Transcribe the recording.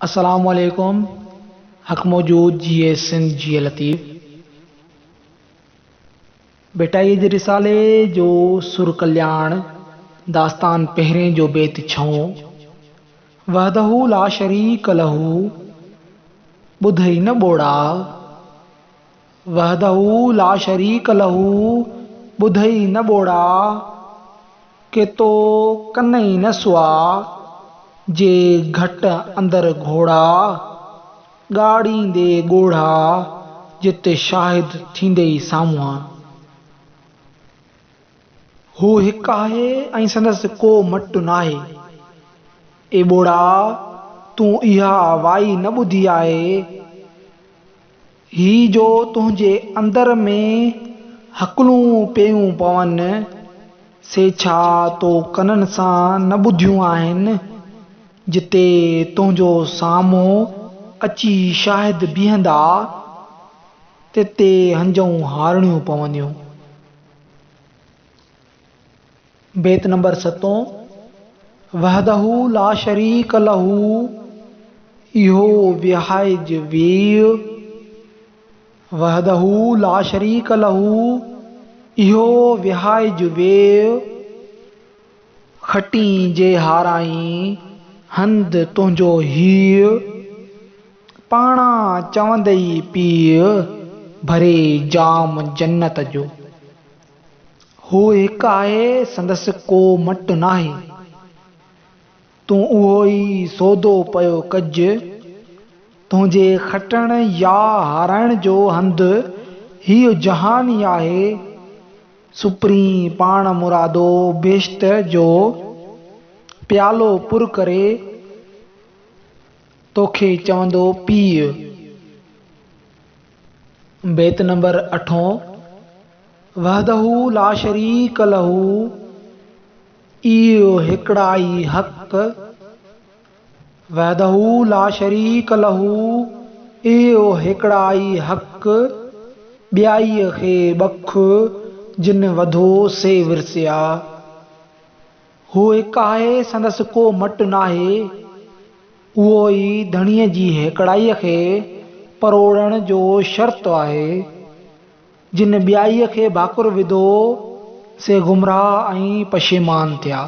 अस्सलामुअलैकुम। हक मौजूद जी सिंध जी लतीफ़ बेटा ये रिसाले जो सुर कल्याण दास्तान पहिरें जो बेत छऊं वहदहू ला शरीक लहू ॿुधई न ॿोड़ा। वहदहू ला शरीक लहू ॿुधई न ॿोड़ा के तो कन्नई न सुआ जे घट अंदर घोड़ा ॻाड़ींदे ॻोढ़ा जिते शाहिद थींदई साम्हूं। हू हिकु आहे ऐं संदसि को मटु नाहे। ए ॿोड़ा तूं इहा वाई न ॿुधी आहे। ही जो तुंहिंजे अंदर में हकलूं पियूं पवनि से छा तो कननि सां न ॿुधियूं आहिनि जिते तुंहिंजो साम्हूं अची शाहिद बीहंदा तिते हंजूं हारणियूं पवंदियूं। बेत नंबर 7। वहदहू ला शरीक लहू इहो विहाइज वीह। वहदहू ला शरीक लहू इहो विहाइज वीह। खटी जे हाराई हंध तुंहिंजो हीउ पाणा चवंदई पीउ भरे जाम जन्नत जो। हू हिकु आहे संदसि को मटु नाहे। तूं उहो ई सौदो पियो कजि तुंहिंजे खटण या हाराइण जो हंधु हीउ जहान ई आहे। सुपरी पाण मुरादो बेश्त जो प्यालो पुर करे तोखे चवंदो पीउ। बेत नंबर 8। वहदहू ला शरीक लहू इहो हिकिड़ा ई हक़। वहदहू ला शरीक लहू इहो हिकिड़ा ई हक़। ॿियाईअ खे बख जिन वधो से विरसिया। हू हिकु आहे संदसि को मटु नाहे। उहो ई धणीअ जी हिकिड़ाईअ खे परोड़ण जो शर्त आहे। जिन ॿियाईअ खे भाकुर विधो से गुमराह ऐं पशेमान थिया।